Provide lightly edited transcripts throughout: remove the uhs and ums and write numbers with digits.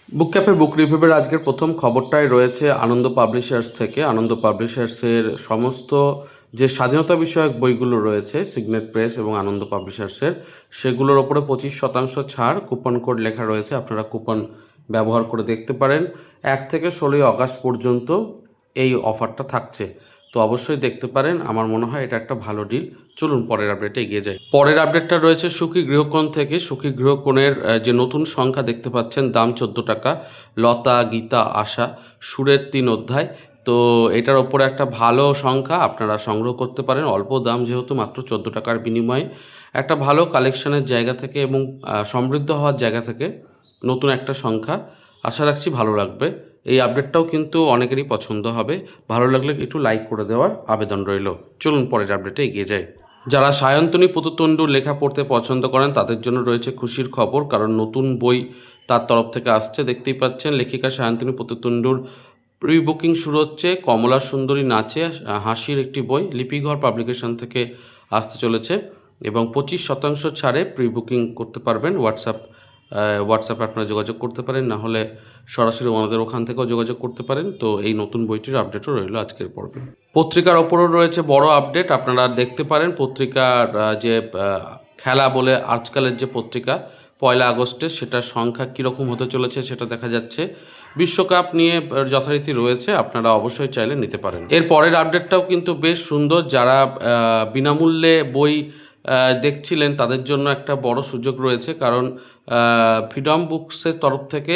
বুক cafe বুক রিভিউয়ের আজকের প্রথম খবরটাই রয়েছে আনন্দ পাবলিশার্স থেকে। আনন্দ পাবলিশার্সের সমস্ত যে স্বাধীনতা বিষয়ক বইগুলো রয়েছে সিগনেট প্রেস এবং আনন্দ পাবলিশার্সের, সেগুলোর ওপরে 25% ছাড় কুপন কোড লেখা রয়েছে। আপনারা কুপন ব্যবহার করে দেখতে পারেন। 1 থেকে 16ই আগস্ট পর্যন্ত এই অফারটা থাকছে, তো অবশ্যই দেখতে পারেন। আমার মনে হয় এটা একটা ভালো ডিল। চলুন পরের আপডেটে এগিয়ে যাই। পরের আপডেটটা রয়েছে সুখী গৃহকোণ থেকে। সুখী গৃহকোণের যে নতুন সংখ্যা দেখতে পাচ্ছেন, দাম 14 টাকা। লতা, গীতা, আশা, সুরের 3 অধ্যায়। তো এটার ওপরে একটা ভালো সংখ্যা, আপনারা সংগ্রহ করতে পারেন। অল্প দাম যেহেতু, মাত্র 14 টাকার বিনিময়ে একটা ভালো কালেকশনের জায়গা থেকে এবং সমৃদ্ধ হওয়ার জায়গা থেকে নতুন একটা সংখ্যা। আশা রাখছি ভালো লাগবে। এই আপডেটটাও কিন্তু অনেকেরই পছন্দ হবে। ভালো লাগলে একটু লাইক করে দেওয়ার আবেদন রইল। চলুন পরের আপডেটে এগিয়ে যাই। যারা সায়ন্তনী পুততুণ্ডুর লেখা পড়তে পছন্দ করেন তাদের জন্য রয়েছে খুশির খবর, কারণ নতুন বই তার তরফ থেকে আসছে। দেখতেই পাচ্ছেন, লেখিকা সায়ন্তনী পুততুণ্ডুর প্রি বুকিং শুরু হচ্ছে। কমলা সুন্দরী নাচে হাসির একটি বই লিপিঘর পাবলিকেশন থেকে আসতে চলেছে এবং 25% ছাড়ে প্রি বুকিং করতে পারবেন। হোয়াটসঅ্যাপে আপনারা যোগাযোগ করতে পারেন, না হলে সরাসরি ওনাদের ওখান থেকেও যোগাযোগ করতে পারেন। তো এই নতুন বইটির আপডেটও রইল আজকের পর্বে। পত্রিকার ওপরও রয়েছে বড় আপডেট, আপনারা দেখতে পারেন। পত্রিকার যে খেলা বলে আজকালের যে পত্রিকা 1 আগস্টে, সেটার সংখ্যা কীরকম হতে চলেছে সেটা দেখা যাচ্ছে। বিশ্বকাপ নিয়ে যথারীতি রয়েছে, আপনারা অবশ্যই চাইলে নিতে পারেন। এর পরের আপডেটটাও কিন্তু বেশ সুন্দর। যারা বিনামূল্যে বই দেখছিলেন তাদের জন্য একটা বড় সুযোগ রয়েছে, কারণ ফ্রিডম বুকসের তরফ থেকে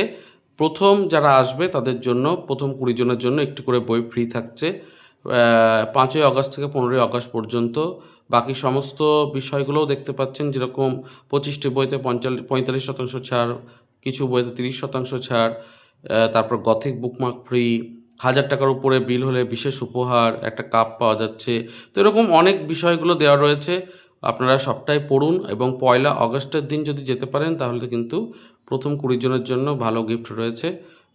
প্রথম যারা আসবে তাদের জন্য, প্রথম 20 জনের জন্য একটি করে বই ফ্রি থাকছে 5ই আগস্ট থেকে 15ই আগস্ট পর্যন্ত। বাকি সমস্ত বিষয়গুলোও দেখতে পাচ্ছেন, যেরকম 25টি বইতে 45% ছাড়, কিছু বইতে 30% ছাড়, তারপর গথিক বুকমার্ক ফ্রি, 1000 টাকার উপরে বিল হলে বিশেষ উপহার, একটা কাপ পাওয়া যাচ্ছে। তো এরকম অনেক বিষয়গুলো দেওয়া রয়েছে। আপনারা সবটাই পড়ুন এবং 1 আগস্টের দিন যদি যেতে পারেন তাহলে কিন্তু প্রথম 20 জনের জন্য ভালো গিফট রয়েছে।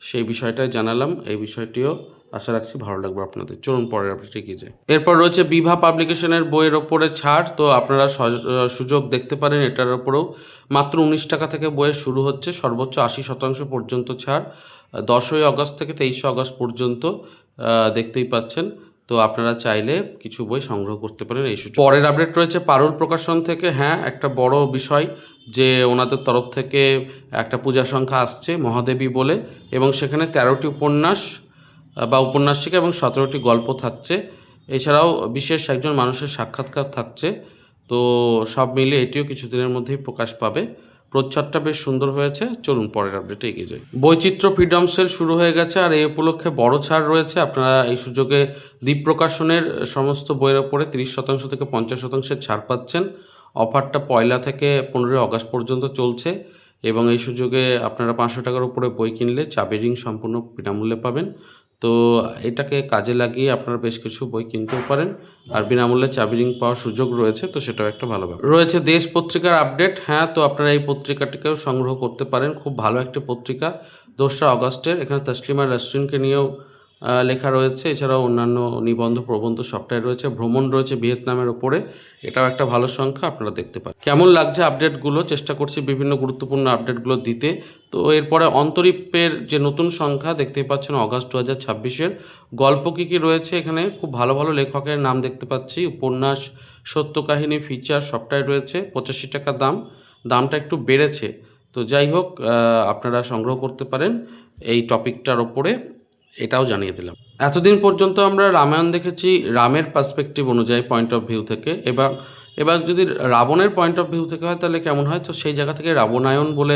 সেই বিষয়টাই জানালাম। এই বিষয়টিও আশা রাখছি ভালো লাগবে আপনাদের। চলুন পরের আপডেটে এগিয়ে যাই। এরপর রয়েছে বিভা পাবলিকেশনের বইয়ের ওপরে ছাড়। তো আপনারা সুযোগ দেখতে পারেন এটার ওপরেও। মাত্র 19 টাকা থেকে বইয়ের শুরু হচ্ছে, সর্বোচ্চ 80% পর্যন্ত ছাড়। 10ই আগস্ট থেকে 23 আগস্ট পর্যন্ত দেখতেই পাচ্ছেন। তো আপনারা চাইলে কিছু বই সংগ্রহ করতে পারেন এই সুযোগ। পরের আপডেট রয়েছে পারুল প্রকাশন থেকে। হ্যাঁ, একটা বড় বিষয় যে ওনাদের তরফ থেকে একটা পূজা সংখ্যা আসছে মহাদেবী বলে, এবং সেখানে 13টি উপন্যাস বা উপন্যাসিকা এবং 17টি গল্প থাকছে। এছাড়াও বিশেষ একজন মানুষের সাক্ষাৎকার থাকছে। তো সব মিলিয়ে এটিও কিছুদিনের মধ্যেই প্রকাশ পাবে। প্রচ্ছদটা বেশ সুন্দর হয়েছে। চলুন পরের আপডেটে এগিয়ে যাই। বৈচিত্র্য ফ্রিডম সেল শুরু হয়ে গেছে, আর এই উপলক্ষে বড় ছাড় রয়েছে। আপনারা এই সুযোগে দ্বীপ প্রকাশনের সমস্ত বইয়ের ওপরে 30% থেকে 50% ছাড় পাচ্ছেন। অফারটা 1 থেকে 15ই আগস্ট পর্যন্ত চলছে এবং এই সুযোগে আপনারা 500 টাকার উপরে বই কিনলে চাবি রিং সম্পূর্ণ বিনামূল্যে পাবেন। তো এটাকে কাজে লাগিয়ে আপনারা বেশ কিছু বই কিনতেও পারেন, আর বিনামূল্যে চাবি রিং পাওয়ার সুযোগ রয়েছে। তো সেটাও একটা ভালো ব্যাপার রয়েছে। দেশ পত্রিকার আপডেট। হ্যাঁ, তো আপনারা এই পত্রিকাটিকেও সংগ্রহ করতে পারেন। খুব ভালো একটি পত্রিকা। 2রা আগস্টের। এখানে তসলিমা নাসরিনকে নিয়েও লেখা রয়েছে। এছাড়াও অন্যান্য নিবন্ধ, প্রবন্ধ সবটাই রয়েছে। ভ্রমণ রয়েছে ভিয়েতনামের ওপরে, এটাও একটা ভালো সংখ্যা, আপনারা দেখতে পারেন। কেমন লাগছে আপডেটগুলো? চেষ্টা করছি বিভিন্ন গুরুত্বপূর্ণ আপডেটগুলো দিতে। তো এরপরে অন্তরীপের যে নতুন সংখ্যা দেখতেই পাচ্ছেন, আগস্ট 2026-এর গল্প কী কী রয়েছে এখানে। খুব ভালো ভালো লেখকের নাম দেখতে পাচ্ছি। উপন্যাস, সত্য কাহিনী, ফিচার সবটাই রয়েছে। 85 টাকা দাম। দামটা একটু বেড়েছে। তো যাই হোক, আপনারা সংগ্রহ করতে পারেন এই টপিকটার ওপরে। এটাও জানিয়ে দিলাম। এতদিন পর্যন্ত আমরা রামায়ণ দেখেছি রামের পার্সপেক্টিভ অনুযায়ী, পয়েন্ট অফ ভিউ থেকে। এবার যদি রাবণের পয়েন্ট অফ ভিউ থেকে হয় তাহলে কেমন হয়? তো সেই জায়গা থেকে রাবণায়ণ বলে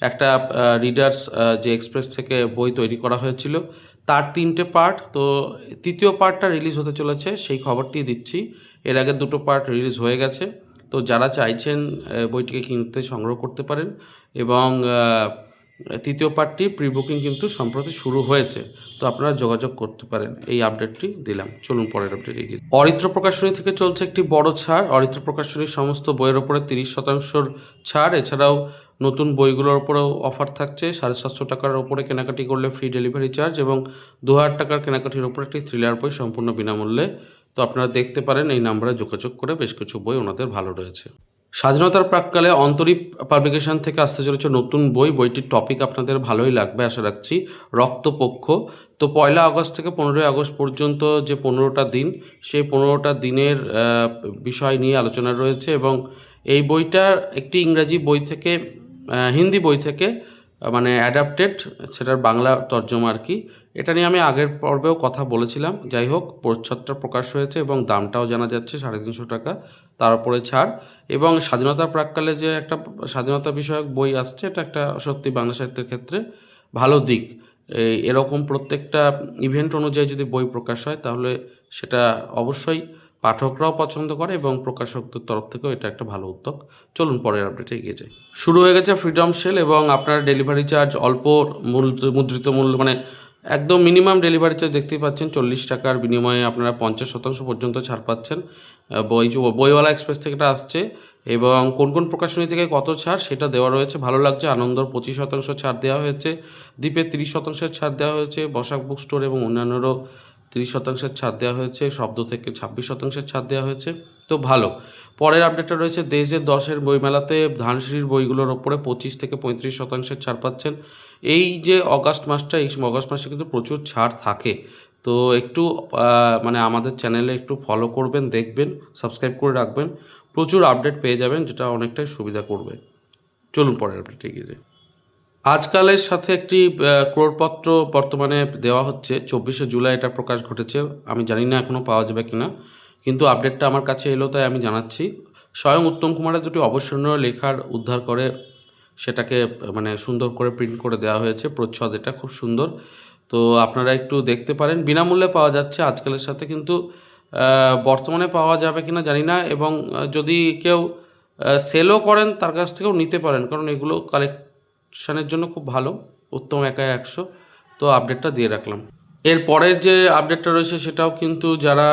একটা রিডার্স যে এক্সপ্রেস থেকে বই তৈরি করা হয়েছিল, তার 3টে পার্ট। তো 3য় পার্টটা রিলিজ হতে চলেছে, সেই খবরটি দিচ্ছি। এর আগে 2টো পার্ট রিলিজ হয়ে গেছে। তো যারা চাইছেন বইটিকে কিনতে সংগ্রহ করতে পারেন, এবং 3য় পার্টটি প্রি বুকিং কিন্তু সম্প্রতি শুরু হয়েছে। তো আপনারা যোগাযোগ করতে পারেন। এই আপডেটটি দিলাম। চলুন পরের আপডেটে এগিয়ে। অরিত্র প্রকাশনী থেকে চলছে একটি বড় ছাড়। অরিত্র প্রকাশনীর সমস্ত বইয়ের ওপরে 30% ছাড়। এছাড়াও নতুন বইগুলোর ওপরেও অফার থাকছে। 750 টাকার ওপরে কেনাকাটি করলে ফ্রি ডেলিভারি চার্জ, এবং 2000 টাকার কেনাকাটির ওপরে একটি থ্রিলার বই সম্পূর্ণ বিনামূল্যে। তো আপনারা দেখতে পারেন, এই নাম্বারে যোগাযোগ করে বেশ কিছু বই ওনাদের ভালো রয়েছে। স্বাধীনতার প্রাক্কালে অন্তরীপ পাবলিকেশন থেকে আসতে চলেছে নতুন বই। বইটির টপিক আপনাদের ভালোই লাগবে আশা রাখছি, রক্তপক্ষ। তো 1 আগস্ট থেকে 15 আগস্ট পর্যন্ত যে 15টা দিন, সেই 15টা দিনের বিষয় নিয়ে আলোচনা রয়েছে এবং এই বইটার একটি ইংরাজি বই থেকে হিন্দি বই থেকে মানে অ্যাডাপ্টেড, সেটার বাংলা তর্জমা আর কি। এটা নিয়ে আমি আগের পর্বেও কথা বলেছিলাম। যাই হোক, প্রচ্ছদটা প্রকাশ হয়েছে এবং দামটাও জানা যাচ্ছে 350 টাকা, তার উপরে ছাড়। এবং স্বাধীনতার প্রাক্কালে যে একটা স্বাধীনতা বিষয়ক বই আসছে, এটা একটা সত্যি বাংলা সাহিত্যের ক্ষেত্রে ভালো দিক। এরকম প্রত্যেকটা ইভেন্ট অনুযায়ী যদি বই প্রকাশ হয় তাহলে সেটা অবশ্যই পাঠকরাও পছন্দ করে এবং প্রকাশকদের তরফ থেকেও এটা একটা ভালো উদ্যোগ। চলুন পরের আপডেটে এগিয়ে যাই। শুরু হয়ে গেছে ফ্রিডম সেল এবং আপনার ডেলিভারি চার্জ অল্প মুদ্রিত মূল্য, মানে একদম মিনিমাম ডেলিভারি চার্জ দেখতেই পাচ্ছেন। 40 টাকার বিনিময়ে আপনারা 50% পর্যন্ত ছাড় পাচ্ছেন। বইওয়ালা এক্সপ্রেস থেকে এটা আসছে এবং কোন কোন প্রকাশনী থেকে কত ছাড় সেটা দেওয়া রয়েছে, ভালো লাগছে। আনন্দর 25% ছাড় দেওয়া হয়েছে, দ্বীপের 30% ছাড় দেওয়া হয়েছে, বসাক বুক স্টোর এবং অন্যান্যরও 30% ছাড় দেওয়া হয়েছে, শব্দ থেকে 26% ছাড় দেওয়া হয়েছে। তো ভালো। পরের আপডেটটা রয়েছে দেশের 10-এর বইমেলাতে ধানসিঁড়ির বইগুলোর ওপরে 25 থেকে 35% ছাড় পাচ্ছেন। এই যে অগাস্ট মাসটা, এই অগাস্ট মাসে কিন্তু প্রচুর ছাড় থাকে। তো একটু মানে আমাদের চ্যানেলে একটু ফলো করবেন, দেখবেন, সাবস্ক্রাইব করে রাখবেন, প্রচুর আপডেট পেয়ে যাবেন, যেটা অনেকটাই সুবিধা করবে। চলুন পরের আপডেটে এগিয়ে যাই। আজকালের সাথে একটি ক্রোড়পত্র বর্তমানে দেওয়া হচ্ছে, 24শে জুলাই এটা প্রকাশ ঘটেছে। আমি জানি না এখনও পাওয়া যাবে কিনা, কিন্তু আপডেটটা আমার কাছে এলো তাই আমি জানাচ্ছি। স্বয়ং উত্তম কুমারের দুটি অবসরণীয় লেখার উদ্ধার করে সেটাকে মানে সুন্দর করে প্রিন্ট করে দেওয়া হয়েছে। প্রচ্ছদ এটা খুব সুন্দর, তো আপনারা একটু দেখতে পারেন। বিনামূল্যে পাওয়া যাচ্ছে আজকালের সাথে, কিন্তু বর্তমানে পাওয়া যাবে কিনা জানি না। এবং যদি কেউ সেলও করেন তার কাছ থেকেও নিতে পারেন, কারণ এগুলো কালেকশানের জন্য খুব ভালো। উত্তম একাই 100। তো আপডেটটা দিয়ে রাখলাম। এর পরের যে আপডেটটা রয়েছে সেটাও কিন্তু যারা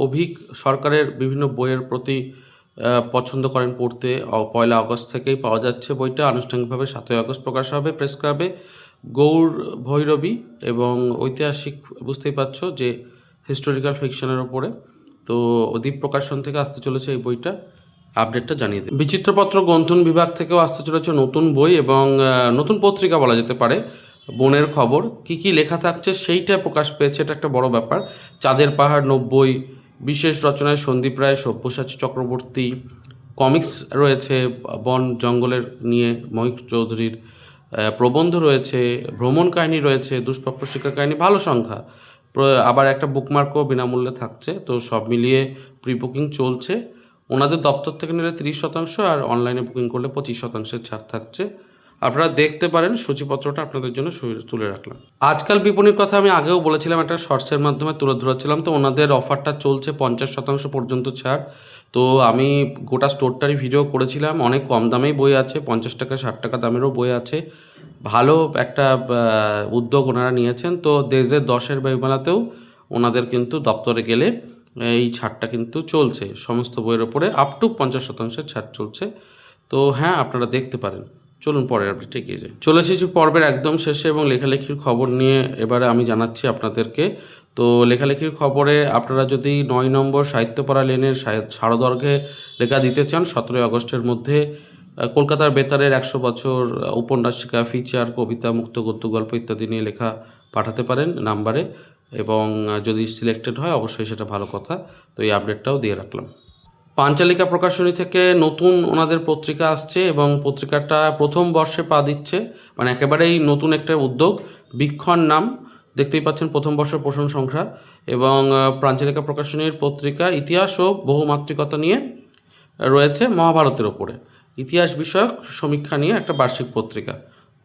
অভিক সরকারের বিভিন্ন বইয়ের প্রতি পছন্দ করেন পড়তে, 1 আগস্ট থেকেই পাওয়া যাচ্ছে বইটা। আনুষ্ঠানিকভাবে 7 আগস্ট প্রকাশ হবে প্রেস ক্লাবে। গৌর ভৈরবী এবং ঐতিহাসিক, বুঝতেই পারছো যে হিস্টোরিক্যাল ফিকশনের ওপরে। তো দ্বীপ প্রকাশন থেকে আসতে চলেছে এই বইটা, আপডেটটা জানিয়ে দিই। বিচিত্রপত্র গ্রন্থন বিভাগ থেকেও আসতে চলেছে নতুন বই এবং নতুন পত্রিকা বলা যেতে পারে। বনের খবর কি কি লেখা থাকছে সেইটা প্রকাশ পেয়েছে, এটা একটা বড় ব্যাপার। চাঁদের পাহাড় 90, বিশেষ রচনায় সন্দীপ রায়, সব্যসাচী চক্রবর্তী। কমিক্স রয়েছে বন জঙ্গলের নিয়ে মহিক চৌধুরীর, প্রবন্ধ রয়েছে, ভ্রমণ কাহিনী রয়েছে, দুষ্প্রাপ্য শিক্ষা কাহিনী, ভালো সংখ্যা। আবার একটা বুকমার্কও বিনামূল্যে থাকছে। তো সব মিলিয়ে প্রি বুকিং চলছে। ওনাদের দপ্তর থেকে নিলে 30% আর অনলাইনে বুকিং করলে 25% ছাড় থাকছে। আপনারা দেখতে পারেন, সূচিপত্রটা আপনাদের জন্য তুলে রাখলাম। আজকাল বিপণীর কথা আমি আগেও বলেছিলাম, একটা শর্টসের মাধ্যমে তুলে ধরেছিলাম। তো ওনাদের অফারটা চলছে 50% পর্যন্ত ছাড়। তো আমি গোটা স্টোরটারই ভিডিও করেছিলাম। অনেক কম দামেই বই আছে, 50 টাকা 60 টাকা দামেরও বই আছে। ভালো একটা উদ্যোগ ওনারা নিয়েছেন। তো দেশের 10-এর বইমেলাতেও ওনাদের কিন্তু দপ্তরে গেলে এই ছাড়টা কিন্তু চলছে, সমস্ত বইয়ের ওপরে আপ টু 50% ছাড় চলছে। তো হ্যাঁ, আপনারা দেখতে পারেন। চলুন পরের আপডেটে এগিয়ে যাই। চলে এসেছি পর্বের একদম শেষে এবং লেখালেখির খবর নিয়ে এবারে আমি জানাচ্ছি আপনাদেরকে। তো লেখালেখির খবরে আপনারা যদি 9 নম্বর সাহিত্যপাড়া লেনের সারদর্ঘে লেখা দিতে চান 17 আগস্টের মধ্যে, কলকাতার বেতারের 100 বছর, উপন্যাসিকা, ফিচার, কবিতা, মুক্ত গদ্য, গল্প ইত্যাদি নিয়ে লেখা পাঠাতে পারেন নাম্বারে। এবং যদি সিলেক্টেড হয় অবশ্যই সেটা ভালো কথা। তো এই আপডেটটাও দিয়ে রাখলাম। পাঞ্চালিকা প্রকাশনী থেকে নতুন ওনাদের পত্রিকা আসছে এবং পত্রিকাটা প্রথম বর্ষে পা দিচ্ছে, মানে একেবারেই নতুন একটা উদ্যোগ। বীক্ষণ নাম, দেখতেই পাচ্ছেন, প্রথম বর্ষের পোষণ সংখ্যা। এবং পাঞ্চালিকা প্রকাশনীর পত্রিকা ইতিহাস ও বহুমাত্রিকতা নিয়ে রয়েছে, মহাভারতের ওপরে ইতিহাস বিষয়ক সমীক্ষা নিয়ে একটা বার্ষিক পত্রিকা।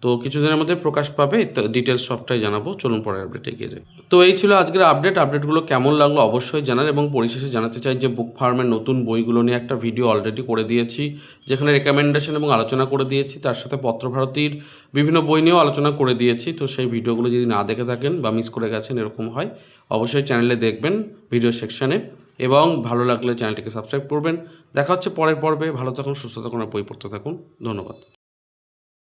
তো কিছুদিনের মধ্যে প্রকাশ পাবে, ডিটেলস সবটাই জানাবো। চলুন পরের আপডেটে এগিয়ে যাই। তো এই ছিল আজকের আপডেটগুলো কেমন লাগলো অবশ্যই জানান। এবং পরিশেষে জানাতে চাই যে বুক ফার্মের নতুন বইগুলো নিয়ে একটা ভিডিও অলরেডি করে দিয়েছি, যেখানে রেকমেন্ডেশন এবং আলোচনা করে দিয়েছি, তার সাথে পত্রভারতীর বিভিন্ন বই নিয়েও আলোচনা করে দিয়েছি। তো সেই ভিডিওগুলো যদি না দেখে থাকেন বা মিস করে গেছেন এরকম হয়, অবশ্যই চ্যানেলে দেখবেন ভিডিও সেকশানে, এবং ভালো লাগলে চ্যানেলটিকে সাবস্ক্রাইব করবেন। দেখা হচ্ছে পরের পর্বে। ভালো থাকুন, সুস্থ থাকুন আর বই পড়তে থাকুন। ধন্যবাদ।